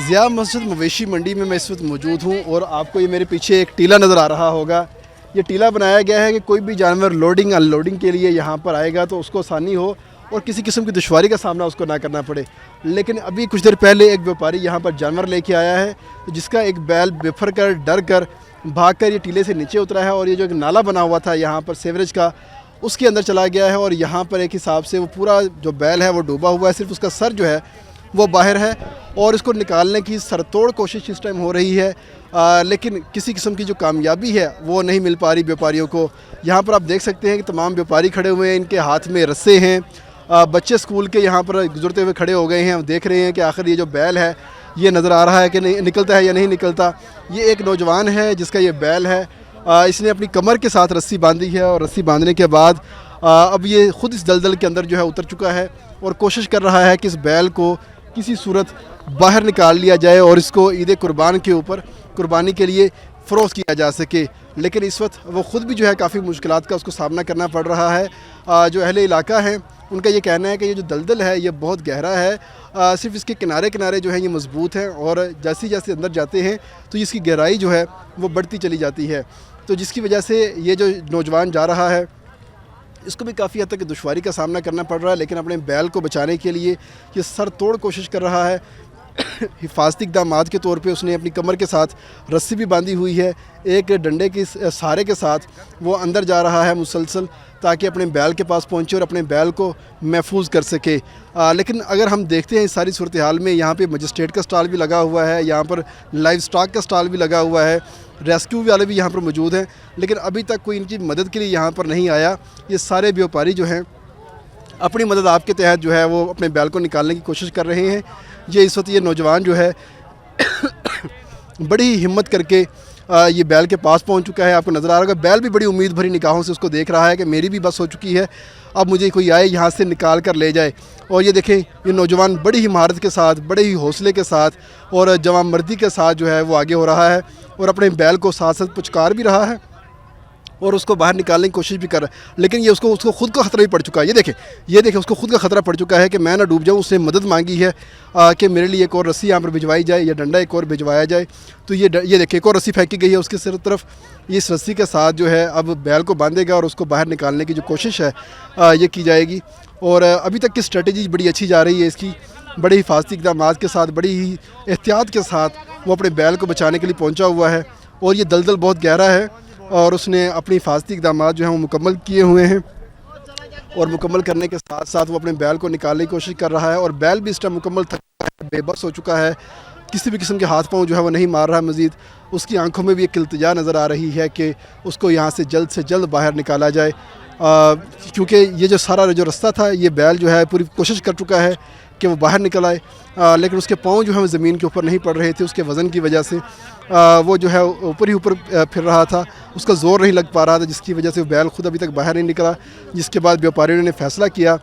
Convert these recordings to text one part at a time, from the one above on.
ज़िया मस्जिद मवेशी मंडी में मैं इस वक्त मौजूद हूँ और आपको ये मेरे पीछे एक टीला नज़र आ रहा होगा। ये टीला बनाया गया है कि कोई भी जानवर लोडिंग अनलोडिंग के लिए यहाँ पर आएगा तो उसको आसानी हो और किसी किस्म की दुश्वारी का सामना उसको ना करना पड़े। लेकिन अभी कुछ देर पहले एक व्यापारी यहाँ पर जानवर लेके आया है जिसका एक बैल बेफर कर डर कर भाग कर ये टीले से नीचे उतरा है और ये जो एक नाला बना हुआ था यहाँ पर सीवरेज का उसके अंदर चला गया है और यहाँ पर एक हिसाब से वो पूरा जो बैल है वो डूबा हुआ है, सिर्फ उसका सर जो है वो बाहर है और इसको निकालने की सरतोड़ कोशिश इस टाइम हो रही है। लेकिन किसी किस्म की जो कामयाबी है वो नहीं मिल पा रही व्यापारियों को। यहाँ पर आप देख सकते हैं कि तमाम व्यापारी खड़े हुए हैं, इनके हाथ में रस्से हैं। बच्चे स्कूल के यहाँ पर गुजरते हुए खड़े हो गए हैं, देख रहे हैं कि आखिर ये जो बैल है ये नज़र आ रहा है कि नहीं निकलता है या नहीं निकलता। ये एक नौजवान है जिसका ये बैल है, इसने अपनी कमर के साथ रस्सी बांधी है और रस्सी बांधने के बाद अब ये ख़ुद इस दलदल के अंदर जो है उतर चुका है और कोशिश कर रहा है कि इस बैल को किसी सूरत बाहर निकाल लिया जाए और इसको ईद कुर्बान के ऊपर कुर्बानी के लिए फ़रोख्त किया जा सके। लेकिन इस वक्त वो ख़ुद भी जो है काफ़ी मुश्किलात का उसको सामना करना पड़ रहा है। जो अहले इलाका है उनका ये कहना है कि ये जो दलदल है ये बहुत गहरा है, सिर्फ इसके किनारे किनारे जो है ये मज़बूत हैं और जैसे जैसे अंदर जाते हैं तो इसकी गहराई जो है वो बढ़ती चली जाती है। तो जिसकी वजह से ये जो नौजवान जा रहा है इसको भी काफ़ी हद तक दुश्वारी का सामना करना पड़ रहा है। लेकिन अपने बैल को बचाने के लिए ये सर तोड़ कोशिश कर रहा है। हिफाजती इक़दामात के तौर पे उसने अपनी कमर के साथ रस्सी भी बांधी हुई है, एक डंडे के सहारे के साथ वो अंदर जा रहा है मुसलसल ताकि अपने बैल के पास पहुंचे और अपने बैल को महफूज कर सके। लेकिन अगर हम देखते हैं इस सारी सूरत हाल में यहाँ पे मजिस्ट्रेट का स्टॉल भी लगा हुआ है, यहाँ पर लाइव स्टॉक का स्टॉल भी लगा हुआ है, रेस्क्यू वाले भी यहाँ पर मौजूद हैं, लेकिन अभी तक कोई इनकी मदद के लिए यहाँ पर नहीं आया। ये सारे व्यापारी जो हैं अपनी मदद आपके तहत जो है वो अपने बैल को निकालने की कोशिश कर रहे हैं। ये इस वक्त ये नौजवान जो है बड़ी हिम्मत करके ये बैल के पास पहुंच चुका है। आपको नज़र आ रहा होगा बैल भी बड़ी उम्मीद भरी निगाहों से उसको देख रहा है कि मेरी भी बस हो चुकी है, अब मुझे कोई आए यहाँ से निकाल कर ले जाए। और ये देखें ये नौजवान बड़ी ही महारत के साथ, बड़े ही हौसले के साथ और जवान मर्दी के साथ जो है वो आगे हो रहा है और अपने बैल को साथ साथ पुचकार भी रहा है और उसको बाहर निकालने की कोशिश भी कर रहा है। लेकिन ये उसको खुद का ख़तरा भी पड़ चुका है। ये देखें उसको खुद का ख़तरा पड़ चुका है कि मैं ना डूब जाऊँ। उसने मदद मांगी है कि मेरे लिए एक और रस्सी यहाँ पर भिजवाई जाए या डंडा एक और भिजवाया जाए। तो ये देखें एक और रस्सी फेंकी गई है उसके सिर तरफ। इस रस्सी के साथ जो है अब बैल को बांधेगा और उसको बाहर निकालने की जो कोशिश है ये की जाएगी। और अभी तक की स्ट्रेटजी बड़ी अच्छी जा रही है इसकी, बड़े हिफाजती इक़दामात के साथ, बड़ी ही एहतियात के साथ वो अपने बैल को बचाने के लिए पहुँचा हुआ है। और ये दलदल बहुत गहरा है और उसने अपनी हिफाजती इक़दामात जो हैं वो मुकम्मल किए हुए हैं और मुकम्मल करने के साथ साथ वो अपने बैल को निकालने की कोशिश कर रहा है। और बैल भी इस टाइम मुकम्मल थका है, बेबस हो चुका है, किसी भी किस्म के हाथ पाँव जो है वो नहीं मार रहा है। मज़ीद उसकी आंखों में भी एक इल्तिजा नज़र आ रही है कि उसको यहाँ से जल्द बाहर निकाला जाए, क्योंकि ये जो सारा जो रास्ता था ये बैल जो है पूरी कोशिश कर चुका है कि वो बाहर निकल आए, लेकिन उसके पाँव जो है वो ज़मीन के ऊपर नहीं पड़ रहे थे। उसके वज़न की वजह से वो जो है ऊपर ही ऊपर फिर रहा था, उसका ज़ोर नहीं लग पा रहा था, जिसकी वजह से वो बैल खुद अभी तक बाहर नहीं निकला। जिसके बाद व्यापारियों ने फ़ैसला किया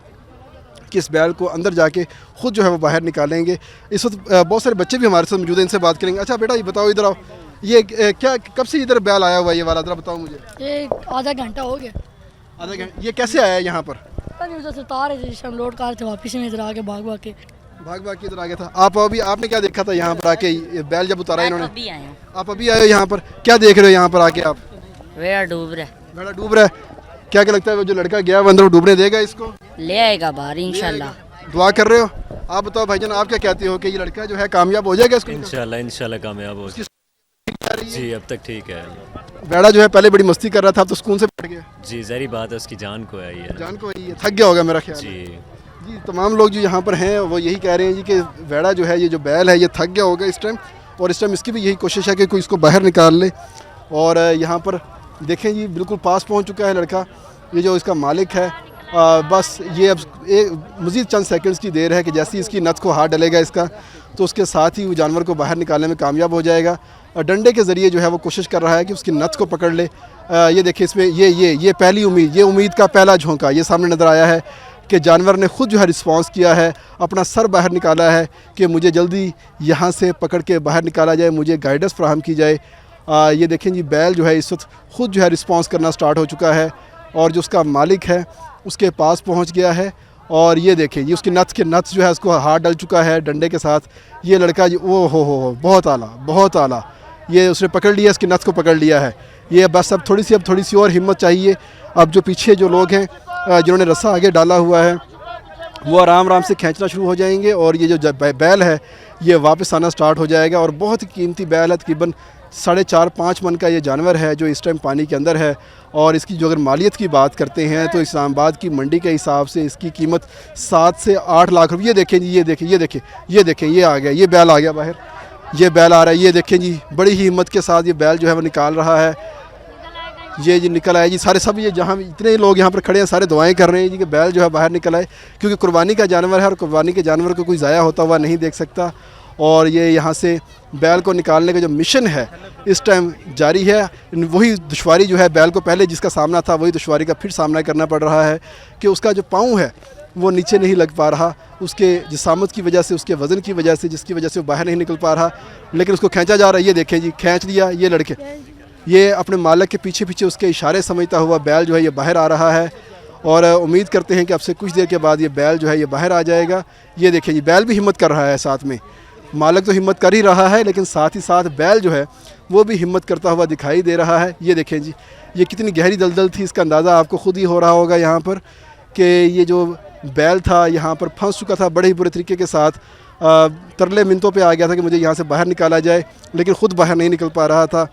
कि इस बैल को अंदर जाके ख़ुद जो है वो बाहर निकालेंगे। इस वक्त बहुत सारे बच्चे भी हमारे साथ मौजूद हैं, इनसे बात करेंगे। अच्छा बेटा ये बताओ, इधर आओ, ये क्या कब से इधर बैल आया हुआ है ये वाला, ज़रा बताओ मुझे। ये आधा घंटा हो गया। आधा घंटा? ये कैसे आया है यहाँ पर? उधर से तार है, हम लोड कार थे, वापस में इधर आके भाग के इधर आ गया था। आप अभी आपने क्या देखा था यहाँ पर आके? ये बैल जब उतारा इन्होंने? आप अभी आए हो यहाँ पर, क्या देख रहे हो यहाँ पर आके आप? बेड़ा डूब रहा है। क्या लगता है वो जो लड़का गया वो अंदर डूबने देगा इसको? ले आएगा बाहर इंशाल्लाह। दुआ कर रहे हो? आप बताओ भाईजान, आप क्या कहते हो कि ये लड़का जो है कामयाब हो जाएगा इसको? इंशाल्लाह कामयाब हो जी, अब तक ठीक है। बेड़ा जो है पहले बड़ी मस्ती कर रहा था, अब तो सुकून से बैठ गया। जी ज़ाहिर बात है, उसकी जान को आई है। थक गया होगा मेरा ख्याल। जी तमाम लोग जो यहाँ पर हैं वो यही कह रहे हैं जी कि वेड़ा जो है ये जो बैल है ये थक गया होगा इस टाइम, और इस टाइम इसकी भी यही कोशिश है कि कोई इसको बाहर निकाल ले। और यहाँ पर देखें जी बिल्कुल पास पहुँच चुका है लड़का, ये जो इसका मालिक है। बस ये अब मज़ीद चंद सेकंड्स की देर है कि जैसे ही इसकी नथ को हाथ डलेगा इसका, तो उसके साथ ही वो जानवर को बाहर निकालने में कामयाब हो जाएगा। डंडे के ज़रिए जो है वो कोशिश कर रहा है कि उसकी नथ को पकड़ ले। ये देखिए इसमें ये पहली उम्मीद, ये उम्मीद का पहला झोंका ये सामने नज़र आया है कि जानवर ने ख़ुद जो है रिस्पॉन्स किया है, अपना सर बाहर निकाला है कि मुझे जल्दी यहाँ से पकड़ के बाहर निकाला जाए, मुझे गाइडेंस फ्राहम की जाए। ये देखें जी बैल जो है इस वक्त ख़ुद जो है रिस्पॉन्स करना स्टार्ट हो चुका है और जो उसका मालिक है उसके पास पहुँच गया है और ये देखिए ये उसकी नथ जो है उसको हाथ डल चुका है डंडे के साथ। ये लड़का जी ओ हो बहुत आला, बहुत आला। ये उसने पकड़ लिया, इसकी नथ को पकड़ लिया है। ये बस अब थोड़ी सी और हिम्मत चाहिए। अब जो पीछे जो लोग हैं जिन्होंने रस्सा आगे डाला हुआ है वो आराम से खींचना शुरू हो जाएंगे और ये जो बैल है ये वापस आना स्टार्ट हो जाएगा। और बहुत ही कीमती बैल है, तकरीबन 4.5-5 मन का ये जानवर है जो इस टाइम पानी के अंदर है। और इसकी जो अगर मालियत की बात करते हैं तो इस्लामाबाद की मंडी के हिसाब से इसकी कीमत 7 से 8 लाख रुपये। ये देखें जी, ये देखें ये आ गया, ये बैल आ गया बाहर, ये बैल आ रहा है। ये देखें जी बड़ी ही हिम्मत के साथ ये बैल जो है वो निकाल रहा है। ये जी निकल आए जी सारे, सब ये जहाँ इतने लोग यहाँ पर खड़े हैं सारे दुआएं कर रहे हैं जी कि बैल जो है बाहर निकल आए, क्योंकि कुर्बानी का जानवर है और कुर्बानी के जानवर को कोई ज़ाया होता हुआ नहीं देख सकता। और ये यहाँ से बैल को निकालने का जो मिशन है इस टाइम जारी है। वही दुश्वारी जो है बैल को पहले जिसका सामना था वही दुश्वारी का फिर सामना करना पड़ रहा है कि उसका जो पाँव है वो नीचे नहीं लग पा रहा, उसके जिसामत की वजह से, उसके वज़न की वजह से, जिसकी वजह से वो बाहर नहीं निकल पा रहा, लेकिन उसको खींचा जा रहा है। ये देखें जी खींच लिया ये लड़के, ये अपने मालिक के पीछे पीछे उसके इशारे समझता हुआ बैल जो है ये बाहर आ रहा है। और उम्मीद करते हैं कि अब से कुछ देर के बाद ये बैल जो है ये बाहर आ जाएगा। ये देखें जी बैल भी हिम्मत कर रहा है, साथ में मालिक तो हिम्मत कर ही रहा है लेकिन साथ ही साथ बैल जो है वो भी हिम्मत करता हुआ दिखाई दे रहा है। ये देखें जी ये कितनी गहरी दलदल थी, इसका अंदाज़ा आपको खुद ही हो रहा होगा यहाँ पर कि ये जो बैल था यहाँ पर फंस चुका था बड़े ही बुरे तरीके के साथ। तरले मिनटों पे आ गया था कि मुझे यहाँ से बाहर निकाला जाए, लेकिन ख़ुद बाहर नहीं निकल पा रहा था।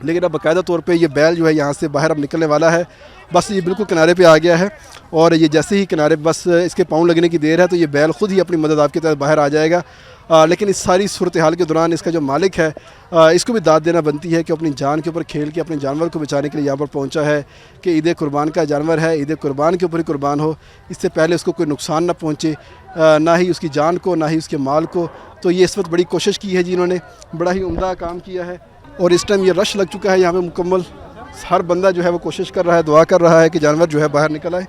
लेकिन अब बाकायदा तौर पे ये बैल जो है यहाँ से बाहर अब निकलने वाला है। बस ये बिल्कुल किनारे पे आ गया है और ये जैसे ही किनारे बस इसके पाँव लगने की देर है तो ये बैल ख़ुद ही अपनी मदद आपके तहत बाहर आ जाएगा। लेकिन इस सारी सूरत हाल के दौरान इसका जो मालिक है इसको भी दाद देना बनती है कि अपनी जान के ऊपर खेल के अपने जानवर को बचाने के लिए यहाँ पर पहुँचा है कि ईद कुर्बान का जानवर है, ईद कुर्बान के ऊपर ही कुर्बान हो, इससे पहले उसको कोई नुकसान ना पहुँचे, ना ही उसकी जान को ना ही उसके माल को। तो ये इस वक्त बड़ी कोशिश की है जी, इन्होंने बड़ा ही उम्दा काम किया है। और इस टाइम ये रश लग चुका है यहाँ पे मुकम्मल, हर बंदा जो है वो कोशिश कर रहा है, दुआ कर रहा है कि जानवर जो है बाहर निकल आए।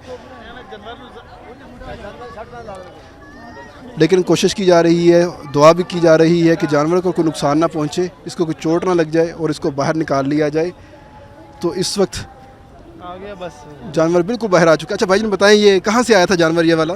लेकिन कोशिश की जा रही है, दुआ भी की जा रही है कि जानवर को कोई नुकसान ना पहुँचे, इसको कोई चोट ना लग जाए और इसको बाहर निकाल लिया जाए। तो इस वक्त आ गया बस जानवर बिल्कुल बाहर आ चुका है। अच्छा भाई बताएं ये कहाँ से आया था जानवर ये वाला?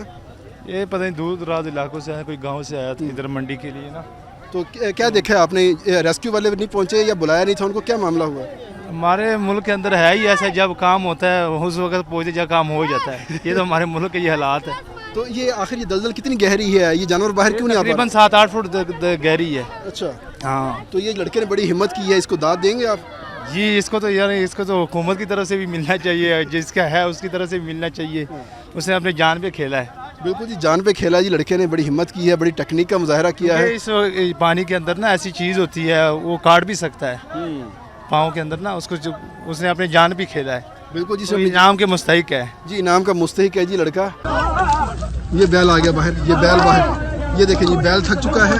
ये पता नहीं दूर दराज इलाकों से आया, कोई गांव से आया था इधर मंडी के लिए ना। तो क्या देखा आपने, रेस्क्यू वाले नहीं पहुँचे या बुलाया नहीं था उनको, क्या मामला हुआ? हमारे मुल्क के अंदर है ही ऐसा, जब काम होता है उस वक्त पहुँचे जब काम हो जाता है। ये तो हमारे मुल्क के ये हालात है। तो ये आखिर ये दलदल कितनी गहरी है, ये जानवर बाहर क्यों नहीं आ पा रहा? तकरीबन 7-8 फुट गहरी है। अच्छा हाँ तो ये लड़के ने बड़ी हिम्मत की है, इसको दाद देंगे आप? जी इसको तो यार इसको तो हुकूमत की तरफ से भी मिलना चाहिए, जिसका है उसकी तरफ से भी मिलना चाहिए। उसने अपने जान पे खेला है। बिल्कुल जी जान पे खेला जी, लड़के ने बड़ी हिम्मत की है, बड़ी टेक्निक का मुजाहरा किया है। इस पानी के अंदर ना ऐसी चीज़ होती है वो काट भी सकता है पाँव के अंदर ना, उसको जो उसने अपने जान भी खेला है। बिल्कुल जी, तो इनाम के मुस्तहिक है जी, इनाम का मुस्तहिक है जी लड़का। ये बैल आ गया बाहर, ये बैल बाहर, ये देखें जी बैल थक चुका है,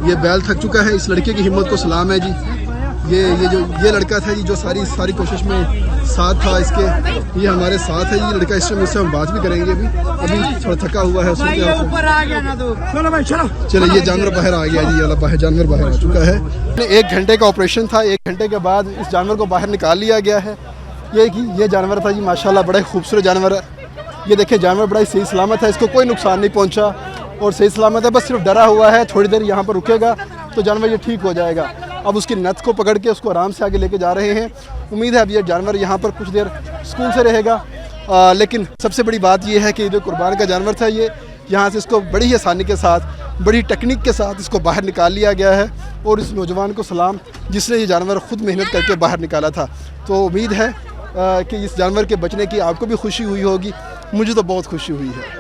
ये बैल थक चुका है। इस लड़के की हिम्मत को सलाम है जी। ये लड़का था जी जो सारी कोशिश में साथ था इसके, ये हमारे साथ है जी लड़का। इस टाइम इससे हम बात भी करेंगे अभी थोड़ा थका हुआ है। चलो ये जानवर बाहर आ गया जी, ये वाला जानवर बाहर आ चुका है। 1 घंटे का ऑपरेशन था, 1 घंटे के बाद इस जानवर को बाहर निकाल लिया गया है। ये जानवर था जी माशाल्लाह बड़ा ही खूबसूरत जानवर है। ये देखिए जानवर बड़ा ही सही सलामत है, इसको कोई नुकसान नहीं पहुंचा और सही सलामत है, बस सिर्फ डरा हुआ है। थोड़ी देर यहाँ पर रुकेगा तो जानवर ये ठीक हो जाएगा। अब उसकी नथ को पकड़ के उसको आराम से आगे लेके जा रहे हैं। उम्मीद है अब ये जानवर यहाँ पर कुछ देर सुकून से रहेगा। लेकिन सबसे बड़ी बात ये है कि जो कुर्बान का जानवर था ये यहाँ से इसको बड़ी ही आसानी के साथ, बड़ी टेक्निक के साथ इसको बाहर निकाल लिया गया है। और इस नौजवान को सलाम जिसने ये जानवर ख़ुद मेहनत करके बाहर निकाला था। तो उम्मीद है कि इस जानवर के बचने की आपको भी खुशी हुई होगी, मुझे तो बहुत खुशी हुई है।